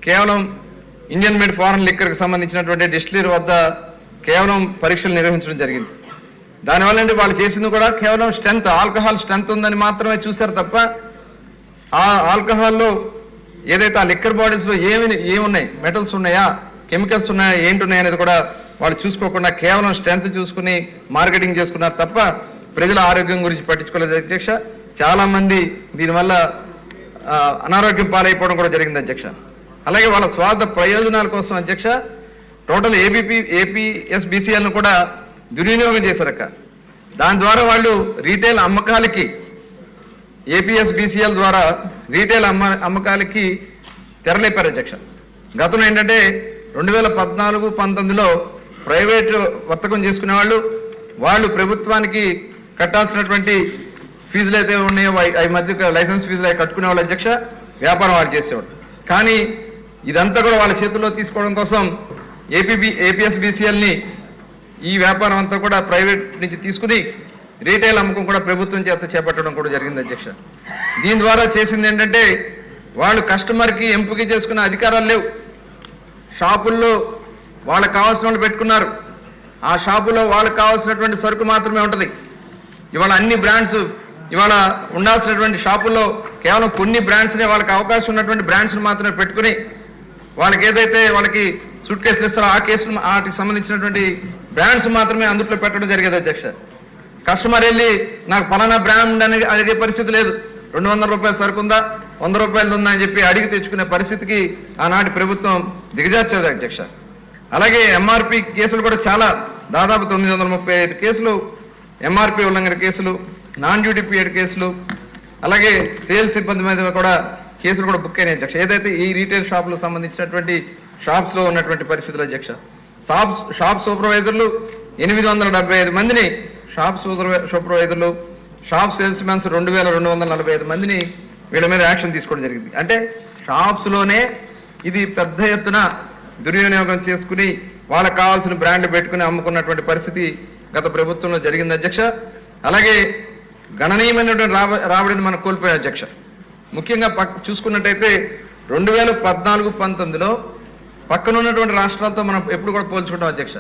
కేవలం Indian made foreign లిక్కర్కి సంబంధించినటువంటి distillery వద్ద కేవలం పరీక్షలు నిర్వహించడం జరిగింది. దానివల్ల అంటే వాళ్ళు చేసింది కూడా కేవలం స్ట్రెంత్, ఆల్కహాల్ స్ట్రెంత్ ఉందని మాత్రమే చూశారు తప్ప ఆ ఆల్కహాల్లో ఏదైతే ఆ లిక్కర్ బాడీస్లో ఏమున్నాయి, మెటల్స్ ఉన్నాయా, కెమికల్స్ ఉన్నాయా, ఏంటున్నాయి అనేది కూడా వాళ్ళు చూసుకోకుండా కేవలం స్ట్రెంత్ చూసుకుని మార్కెటింగ్ చేసుకున్నారు తప్ప ప్రజల ఆరోగ్యం గురించి పట్టించుకోలేదు అధ్యక్ష. చాలా మంది దీనివల్ల అనారోగ్యం పాలైపోవడం కూడా జరిగింది అధ్యక్ష. అలాగే వాళ్ళ స్వార్థ ప్రయోజనాల కోసం అధ్యక్ష టోటల్ ఏపీఎస్బీసీఎల్ను కూడా దుర్వినియోగం చేశారక్క. దాని ద్వారా వాళ్ళు రీటైల్ అమ్మకాలకి ఏపీఎస్బీసీఎల్ ద్వారా రీటైల్ అమ్మకాలకి తెరలేపారు అధ్యక్ష. గతంలో ఏంటంటే 2014-19లో ప్రైవేటు వర్తకం చేసుకునే వాళ్ళు ప్రభుత్వానికి కట్టాల్సినటువంటి ఫీజులు అయితే ఉన్నాయో అవి మధ్య లైసెన్స్ ఫీజులు అవి కట్టుకునే వాళ్ళు అధ్యక్ష, వ్యాపారం వాళ్ళు చేసేవాడు. కానీ ఇదంతా కూడా వాళ్ళ చేతుల్లో తీసుకోవడం కోసం ఏపీఎస్బీసీఎల్ని ఈ వ్యాపారం అంతా కూడా ప్రైవేట్ నుంచి తీసుకుని రీటైల్ అమ్మకం కూడా ప్రభుత్వం చేత చేపట్టడం కూడా జరిగింది అధ్యక్ష. దీని ద్వారా చేసింది ఏంటంటే వాళ్ళు కస్టమర్కి ఎంపిక చేసుకునే అధికారాలు లేవు. షాపుల్లో వాళ్ళకి కావాల్సిన వాళ్ళు పెట్టుకున్నారు. ఆ షాపులో వాళ్ళకి కావాల్సినటువంటి సరుకు మాత్రమే ఉంటుంది. ఇవాళ అన్ని బ్రాండ్స్ ఇవాళ ఉండాల్సినటువంటి షాపుల్లో కేవలం కొన్ని బ్రాండ్స్నే వాళ్ళకి అవకాశం ఉన్నటువంటి బ్రాండ్స్ని మాత్రమే పెట్టుకుని వాళ్ళకి ఏదైతే వాళ్ళకి సూట్ కేసులు ఇస్తారో ఆ కేసులు వాటికి సంబంధించినటువంటి బ్రాండ్స్ మాత్రమే అందులో పెట్టడం జరిగేది అధ్యక్ష. కస్టమర్ వెళ్ళి నాకు ఫలానా బ్రాండ్ అని అడిగే పరిస్థితి లేదు. 200 రూపాయల సరుకు ఉందా, 100 రూపాయలు ఉందా అని చెప్పి అడిగి తెచ్చుకునే పరిస్థితికి ఆనాటి ప్రభుత్వం దిగజార్చేది అధ్యక్ష. అలాగే ఎంఆర్పి కేసులు కూడా చాలా, దాదాపు 935 కేసులు ఎంఆర్పి ఉల్లంఘన కేసులు, నాన్ డ్యూటీ పీరియడ్ కేసులు, అలాగే సేల్స్ సిబ్బంది మీద కూడా కేసులు కూడా బుక్ అయినాయి అధ్యక్ష. ఏదైతే ఈ రీటైల్ షాపులకు సంబంధించినటువంటి షాప్స్లో ఉన్నటువంటి పరిస్థితులు అధ్యక్ష. షాప్ సూపర్వైజర్లు 875 మందిని, షాప్ సూపర్వైజర్లు, షాప్ సేల్స్ మెన్స్ 2245 మందిని వీళ్ళ మీద యాక్షన్ తీసుకోవడం జరిగింది. అంటే షాప్స్లోనే ఇది పెద్ద ఎత్తున దుర్వినియోగం చేసుకుని వాళ్ళకి కావాల్సిన బ్రాండ్లు పెట్టుకుని అమ్ముకున్నటువంటి పరిస్థితి గత ప్రభుత్వంలో జరిగింది అధ్యక్ష. అలాగే గణనీయమైనటువంటి రాబడిని మనం కోల్పోయాం అధ్యక్ష. ముఖ్యంగా చూసుకున్నట్టయితే 2014-19లో పక్కన ఉన్నటువంటి రాష్ట్రాలతో మనం ఎప్పుడు కూడా పోల్చుకుంటాం అధ్యక్ష.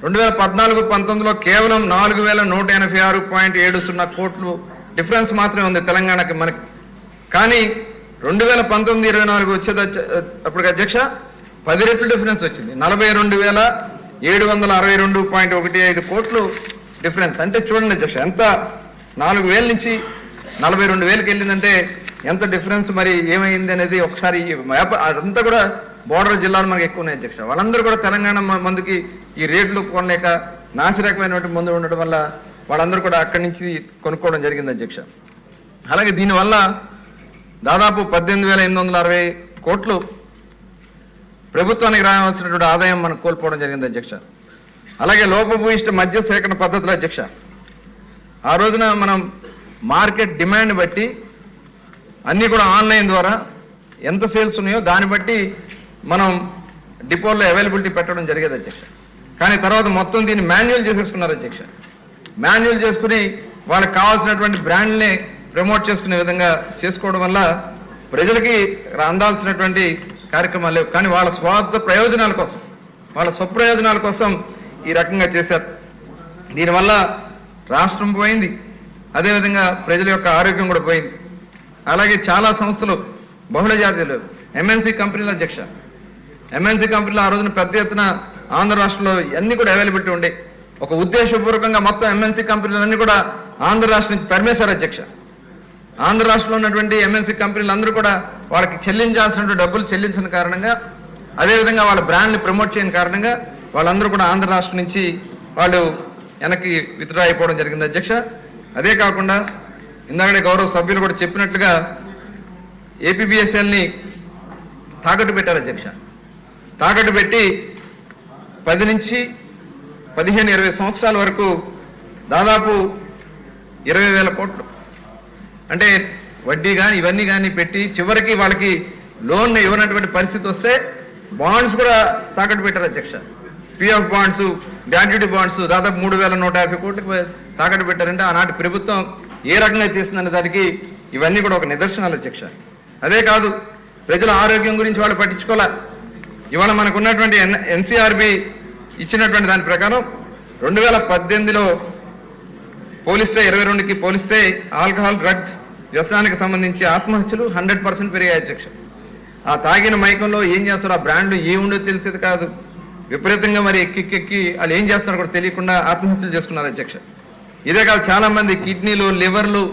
2014-19లో కేవలం 4186.70 కోట్లు డిఫరెన్స్ మాత్రమే ఉంది తెలంగాణకి మనకి. కానీ 2019-24 వచ్చేది అప్పటికి అధ్యక్ష 10 రెట్లు డిఫరెన్స్ వచ్చింది. 42,762.15 కోట్లు డిఫరెన్స్. అంటే చూడండి అధ్యక్ష, ఎంత 4,000 నుంచి 42,000కి వెళ్ళిందంటే ఎంత డిఫరెన్స్ మరి ఏమైంది అనేది ఒకసారి అదంతా కూడా బోర్డర్ జిల్లాలు మనకి ఎక్కువ ఉన్నాయి అధ్యక్ష. వాళ్ళందరూ కూడా తెలంగాణ మందుకి ఈ రేట్లు కొనలేక నాసిరకమైనటువంటి మందు ఉండడం వల్ల వాళ్ళందరూ కూడా అక్కడి నుంచి కొనుక్కోవడం జరిగింది అధ్యక్ష. అలాగే దీనివల్ల దాదాపు 18,860 కోట్లు ప్రభుత్వానికి రావాల్సినటువంటి ఆదాయం మనం కోల్పోవడం జరిగింది అధ్యక్ష. అలాగే లోపభూయిష్ట మద్య సేకరణ పద్ధతులు అధ్యక్ష. ఆ రోజున మనం మార్కెట్ డిమాండ్ బట్టి అన్నీ కూడా ఆన్లైన్ ద్వారా ఎంత సేల్స్ ఉన్నాయో దాన్ని బట్టి మనం డిపోల్లో అవైలబిలిటీ పెట్టడం జరిగేది అధ్యక్ష. కానీ తర్వాత మొత్తం దీన్ని మాన్యువల్ చేసేసుకున్నారు అధ్యక్ష. మాన్యువల్ చేసుకుని వాళ్ళకి కావాల్సినటువంటి బ్రాండ్ని ప్రమోట్ చేసుకునే విధంగా చేసుకోవడం వల్ల ప్రజలకి అందాల్సినటువంటి కార్యక్రమాలు లేవు. కానీ వాళ్ళ స్వార్థ ప్రయోజనాల కోసం, వాళ్ళ స్వప్రయోజనాల కోసం ఈ రకంగా చేశారు. దీనివల్ల రాష్ట్రం పోయింది, అదేవిధంగా ప్రజల యొక్క ఆరోగ్యం కూడా పోయింది. అలాగే చాలా సంస్థలు బహుళ జాతీయులు ఎంఎన్సీ కంపెనీల అధ్యక్ష, ఎంఎన్సీ కంపెనీలు ఆ రోజున పెద్ద ఎత్తున ఆంధ్ర రాష్ట్రంలో అన్ని కూడా అవైలబిలిటీ ఉండే ఒక ఉద్దేశపూర్వకంగా మొత్తం ఎంఎన్సీ కంపెనీలన్నీ కూడా ఆంధ్ర రాష్ట్రం నుంచి తరిమేశారు అధ్యక్ష. ఆంధ్ర రాష్ట్రంలో ఉన్నటువంటి ఎంఎన్సీ కంపెనీలు అందరూ కూడా వాళ్ళకి చెల్లించాల్సినటువంటి డబ్బులు చెల్లించిన కారణంగా, అదేవిధంగా వాళ్ళ బ్రాండ్ని ప్రమోట్ చేయని కారణంగా వాళ్ళందరూ కూడా ఆంధ్ర రాష్ట్రం నుంచి వాళ్ళు వెనక్కి విత్డ్రా అయిపోవడం జరిగింది అధ్యక్ష. అదే కాకుండా ఇందాకనే గౌరవ సభ్యులు కూడా చెప్పినట్లుగా ఏపీబీఎస్ఎల్ని తాకట్టు పెట్టారు అధ్యక్ష. తాకట్టు పెట్టి 10 నుంచి 15-20 సంవత్సరాల వరకు దాదాపు 20,000 కోట్లు అంటే వడ్డీ కానీ ఇవన్నీ కానీ పెట్టి చివరికి వాళ్ళకి లోన్ ఇవ్వనటువంటి పరిస్థితి వస్తే బాండ్స్ కూడా తాకట్టు పెట్టారు అధ్యక్ష. పిఎఫ్ బాండ్స్, గ్రాట్యుటీ బాండ్స్ దాదాపు 3,150 కోట్లకు తాకట్టు పెట్టారంటే ఆనాటి ప్రభుత్వం ఏ రకంగా చేసిందనే దానికి ఇవన్నీ కూడా ఒక నిదర్శనాలు అధ్యక్ష. అదే కాదు ప్రజల ఆరోగ్యం గురించి వాళ్ళు పట్టించుకోలే. ఇవాళ మనకు ఉన్నటువంటి ఎన్సీఆర్బి ఇచ్చినటువంటి దాని ప్రకారం 2018లో పోలిస్తే 22కి పోలిస్తే ఆల్కహాల్ డ్రగ్స్ వ్యసనానికి సంబంధించి ఆత్మహత్యలు 100% పెరిగాయి అధ్యక్ష. ఆ తాగిన మైకంలో ఏం చేస్తారు, ఆ బ్రాండ్లు ఏముండో తెలిసేది కాదు, విపరీతంగా మరి ఎక్కి వాళ్ళు ఏం చేస్తారో కూడా తెలియకుండా ఆత్మహత్యలు చేసుకున్నారు అధ్యక్ష. ఇదే కాదు, చాలా మంది కిడ్నీలు, లివర్లు,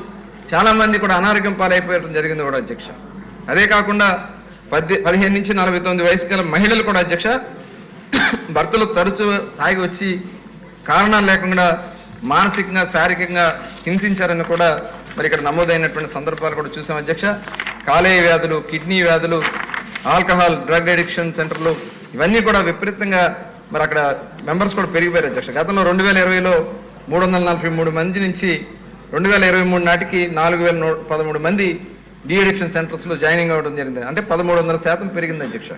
చాలా మంది కూడా అనారోగ్యం పాలైపోయడం జరిగింది కూడా అధ్యక్ష. అదే కాకుండా 15 నుంచి 49 వయసు గల మహిళలు కూడా అధ్యక్ష భర్తలు తరచూ తాగి వచ్చి కారణాలు లేకుండా మానసికంగా శారీరకంగా హింసించారని కూడా మరి ఇక్కడ నమోదైనటువంటి సందర్భాలు కూడా చూసాం అధ్యక్ష. కాలేయ వ్యాధులు, కిడ్నీ వ్యాధులు, ఆల్కహాల్ డ్రగ్ అడిక్షన్ సెంటర్లు ఇవన్నీ కూడా విపరీతంగా మరి అక్కడ మెంబర్స్ కూడా పెరిగిపోయారు అధ్యక్ష. గతంలో 2020లో 343 మంది నుంచి 2023 నాటికి 4013 మంది డీ అడిక్షన్ సెంటర్స్లో జాయినింగ్ అవ్వడం జరిగింది. అంటే 1300% పెరిగింది అధ్యక్ష.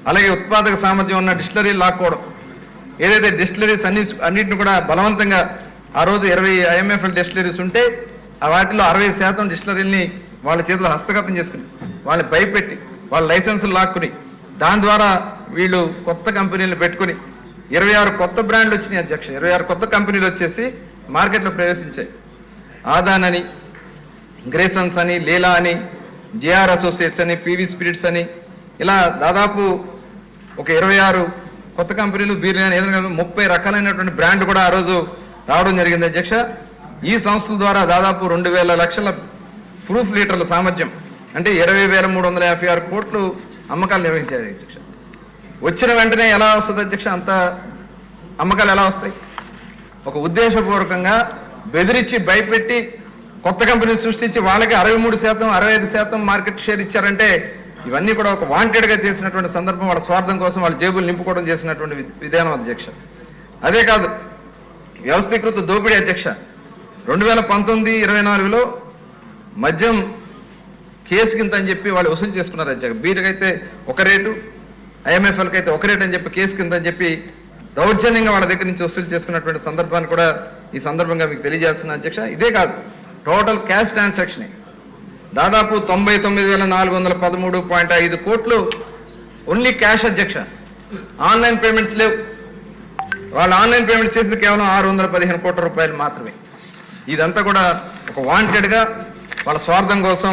అలాగే ఉత్పాదక సామర్థ్యం ఉన్న డిస్టిలరీలు లాక్కోవడం, ఏదైతే డిస్టిలరీస్ అన్నింటిని కూడా బలవంతంగా ఆ రోజు 20 IMFL డిస్టిలరీస్ ఉంటే ఆ వాటిలో 60% డిస్టిలరీల్ని వాళ్ళ చేతిలో హస్తగతం చేసుకుని, వాళ్ళని భయపెట్టి, వాళ్ళ లైసెన్సులు లాక్కుని, దాని ద్వారా వీళ్ళు కొత్త కంపెనీలు పెట్టుకుని 26 కొత్త బ్రాండ్లు వచ్చినాయి అధ్యక్ష. 26 కొత్త కంపెనీలు వచ్చేసి మార్కెట్లో ప్రవేశించాయి. ఆదాన్ అని, గ్రేసన్స్ అని, లీలా అని, జేఆర్ అసోసియేట్స్ అని, పివి స్పిరిట్స్ అని, ఇలా దాదాపు ఒక 26 కొత్త కంపెనీలు, బీర్లు అని ఏదైనా 30 రకాలైనటువంటి బ్రాండ్లు కూడా ఆ రోజు రావడం జరిగింది అధ్యక్ష. ఈ సంస్థల ద్వారా దాదాపు 2,000 లక్షల ప్రూఫ్ లీటర్ల సామర్థ్యం, అంటే 20,356 కోట్లు అమ్మకాలు నిర్వహించారు అధ్యక్ష. వచ్చిన వెంటనే ఎలా వస్తుంది అధ్యక్ష, అంత అమ్మకాలు ఎలా వస్తాయి? ఒక ఉద్దేశపూర్వకంగా బెదిరించి భయపెట్టి కొత్త కంపెనీలు సృష్టించి వాళ్ళకి 63%, 65% మార్కెట్ షేర్ ఇచ్చారంటే ఇవన్నీ కూడా ఒక వాంటెడ్గా చేసినటువంటి సందర్భం, వాళ్ళ స్వార్థం కోసం వాళ్ళ జేబులు నింపుకోవడం చేసినటువంటి విధానం అధ్యక్ష. అదే కాదు, వ్యవస్థీకృత దోపిడీ అధ్యక్ష. 2019-24లో మద్యం కేసు కింద అని చెప్పి వాళ్ళు వసూలు చేసుకున్నారు అధ్యక్ష. బీరుకైతే ఒక రేటు, IMFLకి అయితే ఒక రేటు అని చెప్పి కేసు కింద అని చెప్పి దౌర్జన్యంగా వాళ్ళ దగ్గర నుంచి వసూలు చేసుకున్నటువంటి సందర్భాన్ని కూడా ఈ సందర్భంగా మీకు తెలియజేస్తున్నా అధ్యక్ష. ఇదే కాదు, టోటల్ క్యాష్ ట్రాన్సాక్షన్ దాదాపు 99,413.5 కోట్లు ఓన్లీ క్యాష్ అధ్యక్ష. ఆన్లైన్ పేమెంట్స్ లేవు. వాళ్ళు ఆన్లైన్ పేమెంట్స్ చేసింది కేవలం 615 కోట్ల రూపాయలు మాత్రమే. ఇదంతా కూడా ఒక వాంటెడ్గా వాళ్ళ స్వార్థం కోసం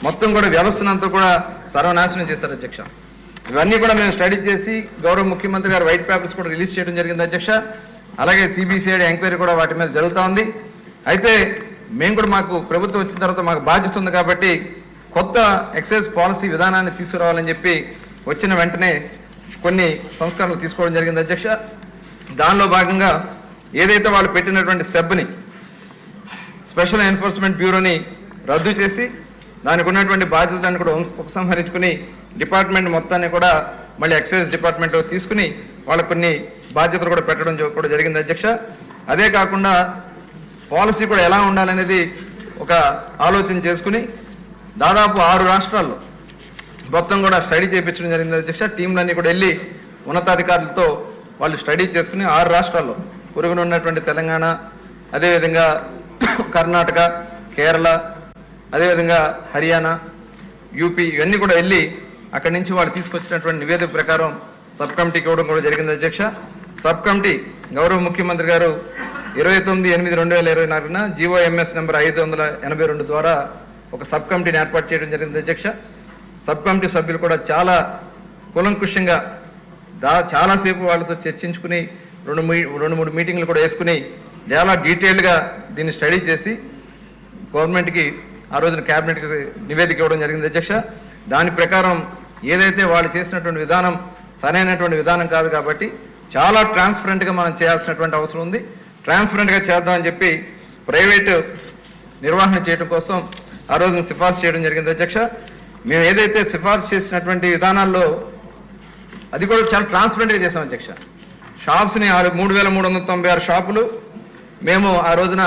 మొత్తం కూడా వ్యవస్థనంతా కూడా సర్వనాశనం చేశారు అధ్యక్ష. ఇవన్నీ కూడా మేము స్టడీ చేసి గౌరవ ముఖ్యమంత్రి గారు వైట్ పేపర్స్ కూడా రిలీజ్ చేయడం జరిగింది అధ్యక్ష. అలాగే CBCID ఎంక్వైరీ కూడా వాటి మీద జరుగుతూ ఉంది. అయితే మేము కూడా మాకు ప్రభుత్వం వచ్చిన తర్వాత మాకు బాధ్యత ఉంది కాబట్టి కొత్త ఎక్సైజ్ పాలసీ విధానాన్ని తీసుకురావాలని చెప్పి వచ్చిన వెంటనే కొన్ని సంస్కరణలు తీసుకోవడం జరిగింది అధ్యక్ష. దానిలో భాగంగా ఏదైతే వాళ్ళు పెట్టినటువంటి సెబ్ని, స్పెషల్ ఎన్ఫోర్స్మెంట్ బ్యూరోని రద్దు చేసి దానికి ఉన్నటువంటి బాధ్యతలను కూడా ఉపసంహరించుకుని డిపార్ట్మెంట్ మొత్తాన్ని కూడా మళ్ళీ ఎక్సైజ్ డిపార్ట్మెంట్ తీసుకుని వాళ్ళకు కొన్ని బాధ్యతలు కూడా పెట్టడం కూడా జరిగింది అధ్యక్ష. అదే కాకుండా పాలసీ కూడా ఎలా ఉండాలనేది ఒక ఆలోచన చేసుకుని దాదాపు 6 రాష్ట్రాల్లో మొత్తం కూడా స్టడీ చేయించడం జరిగింది అధ్యక్ష. టీంలన్నీ కూడా వెళ్ళి ఉన్నతాధికారులతో వాళ్ళు స్టడీ చేసుకుని 6 రాష్ట్రాల్లో పొరుగున ఉన్నటువంటి తెలంగాణ, అదేవిధంగా కర్ణాటక, కేరళ, అదేవిధంగా హర్యానా, యూపీ ఇవన్నీ కూడా వెళ్ళి అక్కడి నుంచి వాళ్ళు తీసుకొచ్చినటువంటి నివేదిక ప్రకారం సబ్ కమిటీకి ఇవ్వడం కూడా జరిగింది అధ్యక్ష. సబ్ కమిటీ గౌరవ ముఖ్యమంత్రి గారు 29/8/2024న GOMS నెంబర్ 582 ద్వారా ఒక సబ్ కమిటీని ఏర్పాటు చేయడం జరిగింది అధ్యక్ష. సబ్ కమిటీ సభ్యులు కూడా చాలా కూలంకుషంగా చాలాసేపు వాళ్ళతో చర్చించుకుని 2-3 మీటింగ్లు కూడా వేసుకుని చాలా డీటెయిల్గా దీన్ని స్టడీ చేసి గవర్నమెంట్కి ఆ రోజున క్యాబినెట్కి నివేదిక ఇవ్వడం జరిగింది అధ్యక్ష. దాని ప్రకారం ఏదైతే వాళ్ళు చేసినటువంటి విధానం సరైనటువంటి విధానం కాదు కాబట్టి చాలా ట్రాన్స్పరెంట్గా మనం చేయాల్సినటువంటి అవసరం ఉంది. ట్రాన్స్పరెంట్గా చేద్దామని చెప్పి ప్రైవేటు నిర్వహణ చేయడం కోసం ఆ రోజున సిఫార్సు చేయడం జరిగింది అధ్యక్ష. మేము ఏదైతే సిఫార్సు చేసినటువంటి విధానాల్లో అది కూడా చాలా ట్రాన్స్పరెంట్గా చేసాం అధ్యక్ష. షాప్స్ని 3,396 షాపులు మేము ఆ రోజున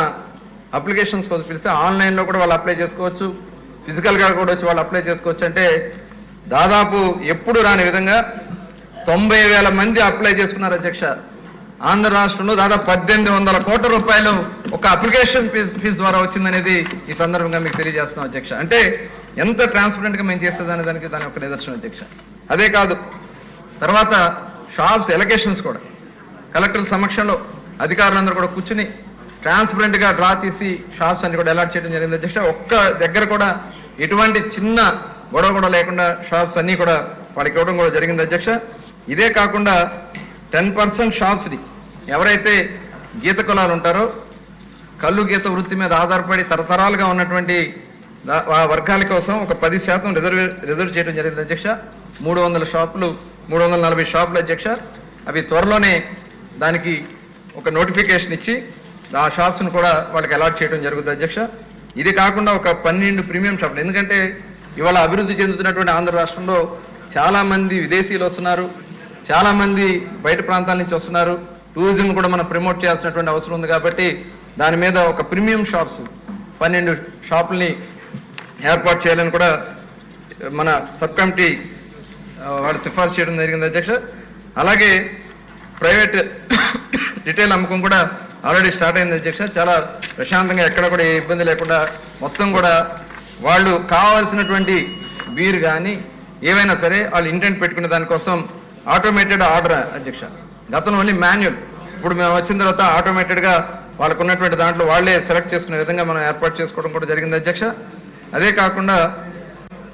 అప్లికేషన్స్ కోసం పిలిస్తే ఆన్లైన్లో కూడా వాళ్ళు అప్లై చేసుకోవచ్చు, ఫిజికల్గా కూడా వచ్చి వాళ్ళు అప్లై చేసుకోవచ్చు. అంటే దాదాపు ఎప్పుడు రాని విధంగా 90,000 మంది అప్లై చేసుకున్నారు అధ్యక్ష. ఆంధ్ర రాష్ట్రంలో దాదాపు 1,800 కోట్ల రూపాయలు ఒక అప్లికేషన్ ఫీజు ద్వారా వచ్చిందనేది ఈ సందర్భంగా మీకు తెలియజేస్తున్నాం అధ్యక్ష. అంటే ఎంత ట్రాన్స్పరెంట్గా మేము చేసేదాని దాని ఒక నిదర్శనం అధ్యక్ష. అదే కాదు, తర్వాత షాప్స్ ఎలకేషన్స్ కూడా కలెక్టర్ సమక్షంలో అధికారులందరూ కూడా కూర్చుని ట్రాన్స్పరెంట్గా డ్రా తీసి షాప్స్ అన్ని కూడా అలాట్ చేయడం జరిగింది అధ్యక్ష. ఒక్క దగ్గర కూడా ఎటువంటి చిన్న గొడవ కూడా లేకుండా షాప్స్ అన్నీ కూడా వాళ్ళకి ఇవ్వడం కూడా జరిగింది అధ్యక్ష. ఇదే కాకుండా 10% షాప్స్ని ఎవరైతే గీత కులాలు ఉంటారో కళ్ళు గీత వృత్తి మీద ఆధారపడి తరతరాలుగా ఉన్నటువంటి వర్గాల కోసం ఒక 10% రిజర్వ్ చేయడం జరిగింది అధ్యక్ష. 340 షాపులు అధ్యక్ష. అవి త్వరలోనే దానికి ఒక నోటిఫికేషన్ ఇచ్చి ఆ షాప్స్ను కూడా వాళ్ళకి అలాట్ చేయడం జరుగుతుంది అధ్యక్ష. ఇది కాకుండా ఒక 12 ప్రీమియం షాపులు, ఎందుకంటే ఇవాళ అభివృద్ధి చెందుతున్నటువంటి ఆంధ్ర రాష్ట్రంలో చాలామంది విదేశీయులు వస్తున్నారు, చాలామంది బయట ప్రాంతాల నుంచి వస్తున్నారు. టూరిజం కూడా మనం ప్రమోట్ చేయాల్సినటువంటి అవసరం ఉంది కాబట్టి దాని మీద ఒక ప్రీమియం షాప్స్ 12 షాపుల్ని ఏర్పాటు చేయాలని కూడా మన సబ్ కమిటీ వాళ్ళు సిఫార్సు చేయడం జరిగింది అధ్యక్ష. అలాగే ప్రైవేట్ రిటైల్ అమ్మకం కూడా ఆల్రెడీ స్టార్ట్ అయింది అధ్యక్ష. చాలా ప్రశాంతంగా ఎక్కడ కూడా ఏ ఇబ్బంది లేకుండా మొత్తం కూడా వాళ్ళు కావాల్సినటువంటి బీర్ కానీ ఏవైనా సరే వాళ్ళు ఇంటెంట్ పెట్టుకునే దానికోసం ఆటోమేటెడ్ ఆర్డర్ అధ్యక్ష. గతంలో ఓన్లీ మాన్యువల్, ఇప్పుడు మేము వచ్చిన తర్వాత ఆటోమేటెడ్గా వాళ్ళకు ఉన్నటువంటి దాంట్లో వాళ్ళే సెలెక్ట్ చేసుకునే విధంగా మనం ఏర్పాటు చేసుకోవడం కూడా జరిగింది అధ్యక్ష. అదే కాకుండా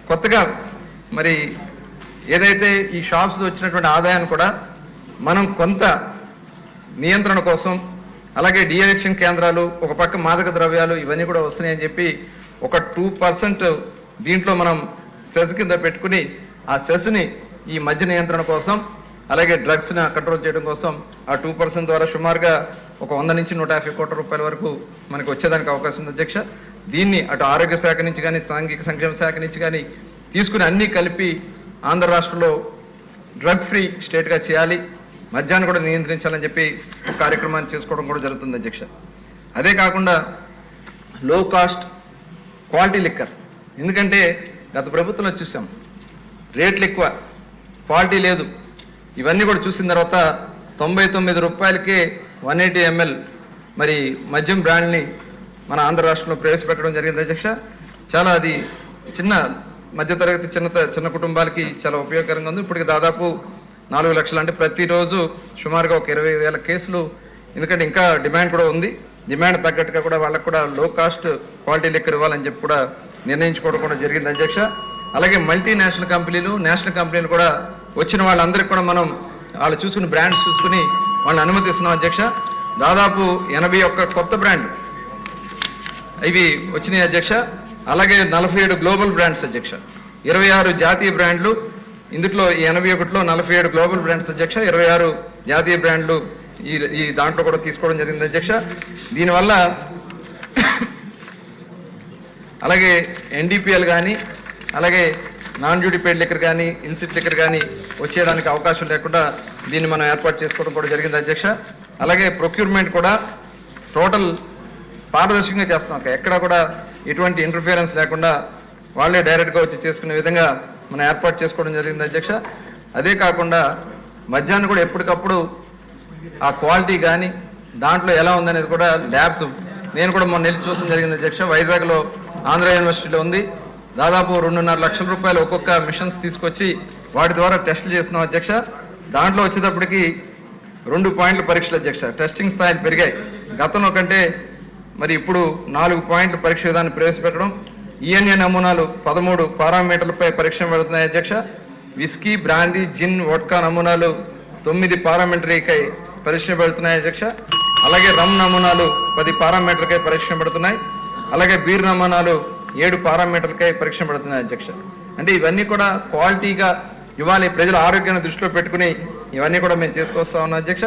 కొత్తగా మరి ఏదైతే ఈ షాప్స్ వచ్చినటువంటి ఆదాయాన్ని కూడా మనం కొంత నియంత్రణ కోసం, అలాగే డిఎడిక్షన్ కేంద్రాలు, ఒక పక్క మాదక ద్రవ్యాలు ఇవన్నీ కూడా వస్తున్నాయని చెప్పి ఒక 2% దీంట్లో మనం సెస్ కింద పెట్టుకుని ఆ సెస్ని ఈ మద్య నియంత్రణ కోసం, అలాగే డ్రగ్స్ని కంట్రోల్ చేయడం కోసం ఆ 2% ద్వారా సుమారుగా ఒక 100 నుంచి 150 కోట్ల రూపాయల వరకు మనకు వచ్చేదానికి అవకాశం ఉంది అధ్యక్ష. దీన్ని అటు ఆరోగ్య శాఖ నుంచి కానీ సాంఘిక సంక్షేమ శాఖ నుంచి కానీ తీసుకుని అన్నీ కలిపి ఆంధ్ర రాష్ట్రంలో డ్రగ్ ఫ్రీ స్టేట్గా చేయాలి, మద్యాన్ని కూడా నియంత్రించాలని చెప్పి ఒక కార్యక్రమాన్ని చేసుకోవడం కూడా జరుగుతుంది అధ్యక్ష. అదే కాకుండా లో కాస్ట్ క్వాలిటీ లిక్కర్, ఎందుకంటే గత ప్రభుత్వంలో చూసాం రేట్లు ఎక్కువ, క్వాలిటీ లేదు. ఇవన్నీ కూడా చూసిన తర్వాత 99 రూపాయలకే 180 ml మరి మద్యం బ్రాండ్ని మన ఆంధ్ర రాష్ట్రంలో ప్రవేశపెట్టడం జరిగింది అధ్యక్ష. చాలా అది చిన్న మధ్యతరగతి చిన్న కుటుంబాలకి చాలా ఉపయోగకరంగా ఉంది. ఇప్పటికి దాదాపు 4 లక్షలు, అంటే ప్రతిరోజు సుమారుగా ఒక 20,000 కేసులు, ఎందుకంటే ఇంకా డిమాండ్ కూడా ఉంది. డిమాండ్ తగ్గట్టుగా కూడా వాళ్ళకు కూడా లో కాస్ట్ క్వాలిటీ లిక్కర్ ఇవ్వాలని చెప్పి కూడా నిర్ణయించుకోవడం కూడా జరిగింది అధ్యక్ష. అలాగే మల్టీనేషనల్ కంపెనీలు, నేషనల్ కంపెనీలు కూడా వచ్చిన వాళ్ళందరికీ కూడా మనం వాళ్ళు చూసుకుని బ్రాండ్స్ చూసుకుని వాళ్ళని అనుమతిస్తున్నాం అధ్యక్ష. దాదాపు 81 కొత్త బ్రాండ్ ఇవి వచ్చినాయి అధ్యక్ష. అలాగే 47 గ్లోబల్ బ్రాండ్స్ అధ్యక్ష, 26 జాతీయ బ్రాండ్లు. ఇందులో 81లో 47 గ్లోబల్ బ్రాండ్స్ అధ్యక్ష, 26 జాతీయ బ్రాండ్లు ఈ దాంట్లో కూడా తీసుకోవడం జరిగింది అధ్యక్ష. దీనివల్ల అలాగే ఎన్డీపీఎల్ కానీ, అలాగే నాన్ డ్యూటీ పెయిడ్ లిక్కర్ కానీ, ఇన్సిట్ లిక్కర్ కానీ వచ్చేయడానికి అవకాశం లేకుండా దీన్ని మనం ఏర్పాటు చేసుకోవడం కూడా జరిగింది అధ్యక్ష. అలాగే ప్రొక్యూర్మెంట్ కూడా టోటల్ పారదర్శకంగా చేస్తున్నాం, ఎక్కడ కూడా ఎటువంటి ఇంటర్ఫియరెన్స్ లేకుండా వాళ్ళే డైరెక్ట్గా వచ్చి చేసుకునే విధంగా మనం ఏర్పాటు చేసుకోవడం జరిగింది అధ్యక్ష. అదే కాకుండా మద్యాన్ని కూడా ఎప్పటికప్పుడు ఆ క్వాలిటీ కానీ దాంట్లో ఎలా ఉందనేది కూడా ల్యాబ్స్ నేను కూడా మొన్న వెళ్ళి చూడడం జరిగింది అధ్యక్ష. వైజాగ్లో ఆంధ్ర యూనివర్సిటీలో ఉంది. దాదాపు 2.5 లక్షల రూపాయలు ఒక్కొక్క మిషన్స్ తీసుకొచ్చి వాటి ద్వారా టెస్టులు చేస్తున్నాం అధ్యక్ష. దాంట్లో వచ్చేటప్పటికి 2 పాయింట్ల పరీక్షలు అధ్యక్ష. టెస్టింగ్ స్థాయిలు పెరిగాయి గతంలో కంటే. మరి ఇప్పుడు 4 పాయింట్ల పరీక్ష విధాన్ని ప్రవేశపెట్టడం. ఈఎన్ఏ నమూనాలు 13 పారామీటర్లపై పరీక్ష పెడుతున్నాయి అధ్యక్ష. విస్కీ, బ్రాందీ, జిన్, వోడ్కా నమూనాలు 9 పారామీటర్కై పరీక్ష పెడుతున్నాయి అధ్యక్ష. అలాగే రమ్ నమూనాలు 10 పారామీటర్కై పరీక్ష పెడుతున్నాయి. అలాగే బీర్ నమూనాలు 7 పారామీటర్లకై పరీక్ష పెడుతున్నాయి అధ్యక్ష. అంటే ఇవన్నీ కూడా క్వాలిటీగా ఇవ్వాలి, ప్రజల ఆరోగ్యాన్ని దృష్టిలో పెట్టుకుని ఇవన్నీ కూడా మేము చేసుకొస్తా ఉన్నాం అధ్యక్ష.